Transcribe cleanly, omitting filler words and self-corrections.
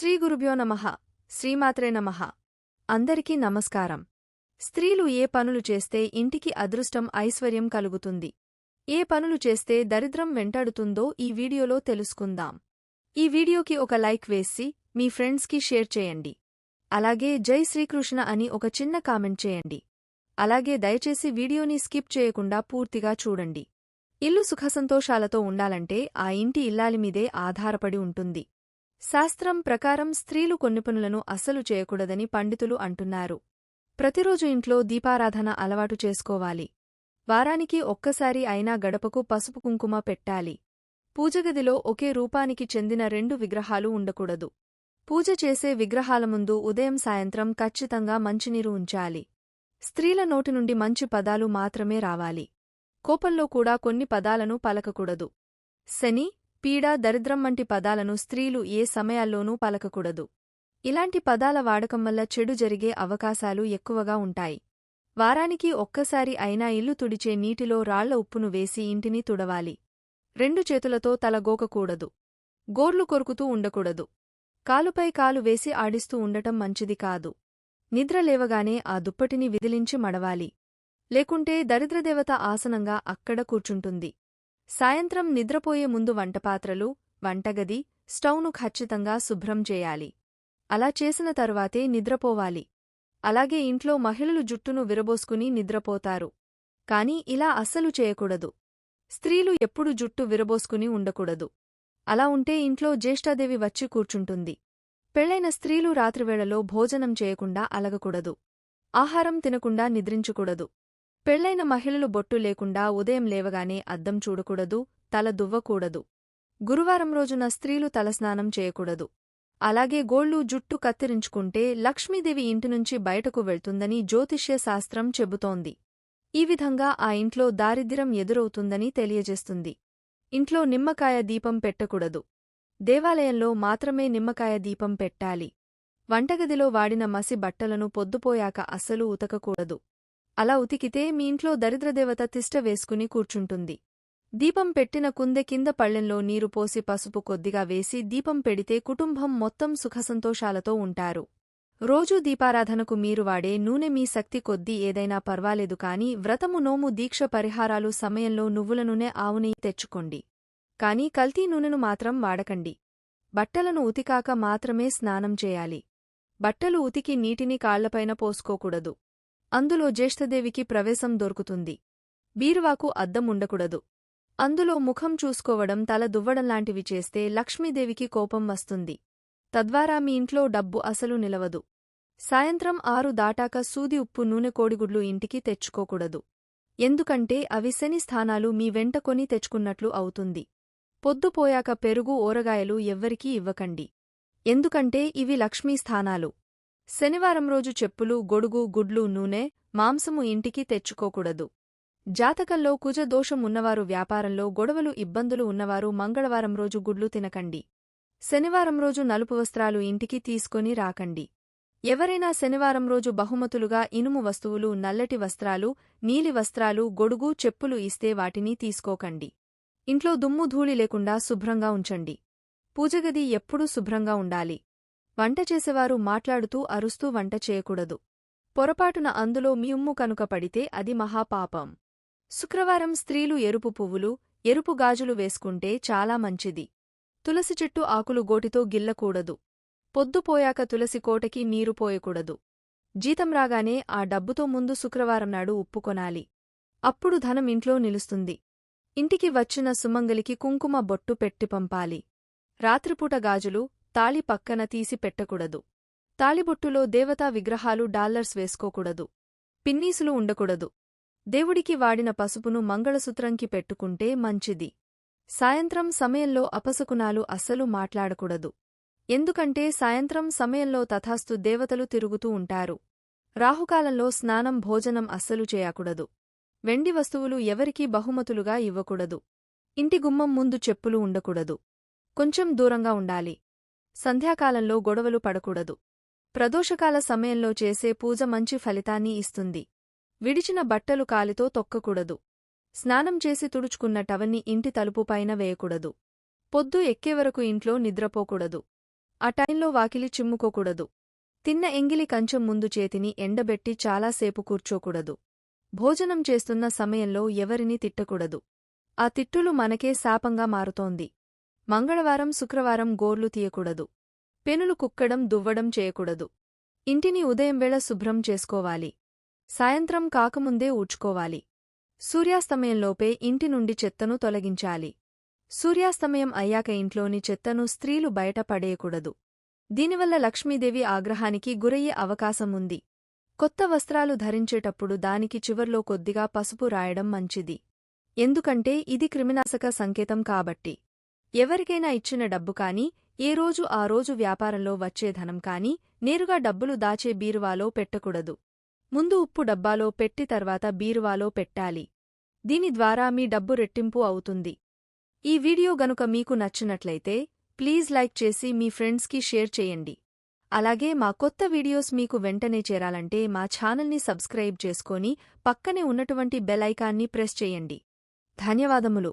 శ్రీ గురుభ్యో నమః శ్రీమాత్రే నమః అందరికీ నమస్కారం. స్త్రీలు ఏ పనులు చేస్తే ఇంటికి అదృష్టం ఐశ్వర్యం కలుగుతుంది, ఏ పనులు చేస్తే దరిద్రం వెంటాడుతుందో ఈ వీడియోలో తెలుసుకుందాం. ఈ వీడియోకి ఒక లైక్ వేసి మీ ఫ్రెండ్స్కి షేర్ చేయండి. అలాగే జై శ్రీకృష్ణ అని ఒక చిన్న కామెంట్ చేయండి. అలాగే దయచేసి వీడియోని స్కిప్ చేయకుండా పూర్తిగా చూడండి. ఇల్లు సుఖసంతోషాలతో ఉండాలంటే ఆ ఇంటి ఇల్లాలిమీదే ఆధారపడి ఉంటుంది. శాస్త్రం ప్రకారం స్త్రీలు కొన్ని పనులను అస్సలు చేయకూడదని పండితులు అంటున్నారు. ప్రతిరోజు ఇంట్లో దీపారాధన అలవాటు చేసుకోవాలి. వారానికి ఒక్కసారి అయినా గడపకు పసుపు కుంకుమ పెట్టాలి. పూజగదిలో ఒకే రూపానికి చెందిన 2 విగ్రహాలు ఉండకూడదు. పూజ చేసే విగ్రహాల ముందు ఉదయం సాయంత్రం ఖచ్చితంగా మంచినీరు ఉంచాలి. స్త్రీల నోటి నుండి మంచి పదాలు మాత్రమే రావాలి. కోపంలో కూడా కొన్ని పదాలను పలకకూడదు. శని, పీడ, దరిద్రం వంటి పదాలను స్త్రీలు ఏ సమయాల్లోనూ పలకకూడదు. ఇలాంటి పదాల వాడకం వల్ల చెడు జరిగే అవకాశాలు ఎక్కువగా ఉంటాయి. వారానికి ఒక్కసారి అయినా ఇల్లు తుడిచే నీటిలో రాళ్ల ఉప్పును వేసి ఇంటిని తుడవాలి. 2 చేతులతో తల గోకకూడదు. గోర్లు కొరుకుతూ ఉండకూడదు. కాలుపై కాలు వేసి ఆడిస్తూ ఉండటం మంచిది కాదు. నిద్ర లేవగానే ఆ దుప్పటిని విదిలించి మడవాలి. లేకుంటే దరిద్రదేవత ఆసనంగా అక్కడ కూర్చుంటుంది. సాయంత్రం నిద్రపోయే ముందు వంటపాత్రలు, వంటగది, స్టవ్ను ఖచ్చితంగా శుభ్రం చేయాలి. అలా చేసిన తరువాతే నిద్రపోవాలి. అలాగే ఇంట్లో మహిళలు జుట్టును విరబోసుకుని నిద్రపోతారు. కాని ఇలా అస్సలు చేయకూడదు. స్త్రీలు ఎప్పుడు జుట్టు విరబోసుకుని ఉండకూడదు. అలా ఉంటే ఇంట్లో జ్యేష్ఠాదేవి వచ్చి కూర్చుంటుంది. పెళ్లైన స్త్రీలు రాత్రివేళలో భోజనం చేయకుండా అలగకూడదు. ఆహారం తినకుండా నిద్రించకూడదు. పెళ్లైన మహిళలు బొట్టు లేకుండా ఉదయం లేవగానే అద్దం చూడకూడదు, తల దువ్వకూడదు. గురువారం రోజున స్త్రీలు తలస్నానం చేయకూడదు. అలాగే గోళ్లు, జుట్టు కత్తిరించుకుంటే లక్ష్మీదేవి ఇంటినుంచి బయటకు వెళ్తుందని జ్యోతిష్య శాస్త్రం చెబుతోంది. ఈ విధంగా ఆ ఇంట్లో దారిద్ర్యం ఎదురవుతుందని తెలియజేస్తుంది. ఇంట్లో నిమ్మకాయ దీపం పెట్టకూడదు. దేవాలయంలో మాత్రమే నిమ్మకాయ దీపం పెట్టాలి. వంటగదిలో వాడిన మసి బట్టలను పొద్దుపోయాక అస్సలు ఉతకకూడదు. అలా ఉతికితే మీ ఇంట్లో దరిద్రదేవత తిష్ట వేసుకుని కూర్చుంటుంది. దీపం పెట్టిన కుందె కింద పళ్ళెంలో నీరు పోసి పసుపు కొద్దిగా వేసి దీపం పెడితే కుటుంబం మొత్తం సుఖసంతోషాలతో ఉంటారు. రోజూ దీపారాధనకు మీరు వాడే నూనె మీ శక్తి కొద్దీ ఏదైనా పర్వాలేదు కాని వ్రతము, నోము, దీక్ష, పరిహారాలు సమయంలో నువ్వుల నూనె, ఆవు నెయ్యి తెచ్చుకోండి. కాని కల్తీ నూనెను మాత్రం వాడకండి. బట్టలను ఉతికాక మాత్రమే స్నానం చేయాలి. బట్టలు ఉతికి నీటిని కాళ్లపైన పోసుకోకూడదు. అందులో జ్యేష్ఠదేవికి ప్రవేశం దొరుకుతుంది. బీరువాకు అద్దం ఉండకూడదు. అందులో ముఖం చూసుకోవడం, తల దువ్వడంలాంటివి చేస్తే లక్ష్మీదేవికి కోపం వస్తుంది. తద్వారా మీ ఇంట్లో డబ్బు అసలు నిలవదు. సాయంత్రం 6 దాటాక సూది, ఉప్పు, నూనె, కోడిగుడ్లు ఇంటికి తెచ్చుకోకూడదు. ఎందుకంటే అవి శని స్థానాలు మీ వెంట కొని తెచ్చుకున్నట్లు అవుతుంది. పొద్దుపోయాక పెరుగు, ఊరగాయలు ఎవ్వరికీ ఇవ్వకండి. ఎందుకంటే ఇవి లక్ష్మీ స్థానాలు. శనివారం రోజు చెప్పులు, గొడుగు, గుడ్లు, నూనె, మాంసము ఇంటికి తెచ్చుకోకూడదు. జాతకంలో కుజ దోషం ఉన్నవారు, వ్యాపారంలో గొడవలు, ఇబ్బందులు ఉన్నవారు మంగళవారం రోజు గుడ్లు తినకండి. శనివారం రోజు నలుపు వస్త్రాలు ఇంటికి తీసుకొని రాకండి. ఎవరైనా శనివారం రోజు బహుమతులుగా ఇనుము వస్తువులు, నల్లటి వస్త్రాలు, నీలి వస్త్రాలు, గొడుగు, చెప్పులు ఇస్తే వాటిని తీసుకోకండి. ఇంట్లో దుమ్ము, ధూళి లేకుండా శుభ్రంగా ఉంచండి. పూజగది ఎప్పుడూ శుభ్రంగా ఉండాలి. వంట చేసేవారు మాట్లాడుతూ, అరుస్తూ వంట చేయకూడదు. పొరపాటున అందులో మీ ఉమ్ము కనుక పడితే అది మహాపాపం. శుక్రవారం స్త్రీలు ఎరుపు పువ్వులు, ఎరుపు గాజులు వేసుకుంటే చాలా మంచిది. తులసి చెట్టు ఆకులు గోటితో గిల్లకూడదు. పొద్దుపోయాక తులసి కోటకి నీరు పోయకూడదు. జీతం రాగానే ఆ డబ్బుతో ముందు శుక్రవారం నాడు ఉప్పు కొనాలి. అప్పుడు ధనం ఇంట్లో నిలుస్తుంది. ఇంటికి వచ్చిన సుమంగలికి కుంకుమ బొట్టు పెట్టి పంపాలి. రాత్రిపూట గాజులు, తాళి పక్కన తీసి పెట్టకూడదు. తాళిబొట్టులో దేవతా విగ్రహాలు, డాలర్స్ వేసుకోకూడదు. పిన్నీసులు ఉండకూడదు. దేవుడికి వాడిన పసుపును మంగళసూత్రంకి పెట్టుకుంటే మంచిది. సాయంత్రం సమయంలో అపశకునాలు అస్సలు మాట్లాడకూడదు. ఎందుకంటే సాయంత్రం సమయంలో తథాస్తు దేవతలు తిరుగుతూ ఉంటారు. రాహుకాలంలో స్నానం, భోజనం అస్సలు చేయకూడదు. వెండి వస్తువులు ఎవరికీ బహుమతులుగా ఇవ్వకూడదు. ఇంటి గుమ్మం ముందు చెప్పులు ఉండకూడదు. కొంచెం దూరంగా ఉండాలి. సంధ్యాకాలంలో గొడవలు పడకూడదు. ప్రదోషకాల సమయంలో చేసే పూజ మంచి ఫలితాన్ని ఇస్తుంది. విడిచిన బట్టలు కాలితో తొక్కకూడదు. స్నానం చేసి తుడుచుకున్న టవన్ని ఇంటి తలుపుపైన వేయకూడదు. పొద్దు ఎక్కేవరకు ఇంట్లో నిద్రపోకూడదు. ఆ టైంలో వాకిలి చిమ్ముకోకూడదు. తిన్న ఎంగిలి కంచెం ముందు చేతిని ఎండబెట్టి చాలాసేపు కూర్చోకూడదు. భోజనం చేస్తున్న సమయంలో ఎవరినీ తిట్టకూడదు. ఆ తిట్టులు మనకే శాపంగా మారుతోంది. మంగళవారం శుక్రవారం గోర్లు తీయకూడదు. పెనులు కుక్కడం దువ్వడం చేయకూడదు. ఇంటిని ఉదయంవేళ శుభ్రం చేసుకోవాలి. సాయంత్రం కాకముందే ఊడ్చుకోవాలి. సూర్యాస్తమయంలోపే ఇంటి నుండి చెత్తను తొలగించాలి. సూర్యాస్తమయం అయ్యాక ఇంట్లోని చెత్తను స్త్రీలు బయట పడేయకూడదు. దీనివల్ల లక్ష్మీదేవి ఆగ్రహానికి గురయ్యే అవకాశముంది. కొత్త వస్త్రాలు ధరించేటప్పుడు దానికి చివర్లో కొద్దిగా పసుపు రాయడం మంచిది. ఎందుకంటే ఇది క్రిమినాశక సంకేతం కాబట్టి. ఎవరికైనా ఇచ్చిన డబ్బు కాని, ఏ రోజు ఆ రోజు వ్యాపారంలో వచ్చే ధనం కాని నేరుగా డబ్బులు దాచే బీరువాలో పెట్టకూడదు. ముందు ఉప్పు డబ్బాలో పెట్టి తర్వాత బీరువాలో పెట్టాలి. దీని ద్వారా మీ డబ్బు రెట్టింపు అవుతుంది. ఈ వీడియో గనుక మీకు నచ్చినట్లయితే ప్లీజ్ లైక్ చేసి మీ ఫ్రెండ్స్కి షేర్ చేయండి. అలాగే మా కొత్త వీడియోస్ మీకు వెంటనే చేరాలంటే మా ఛానల్ని సబ్స్క్రైబ్ చేసుకొని పక్కనే ఉన్నటువంటి బెల్ ఐకాన్ని ప్రెస్ చేయండి. ధన్యవాదములు.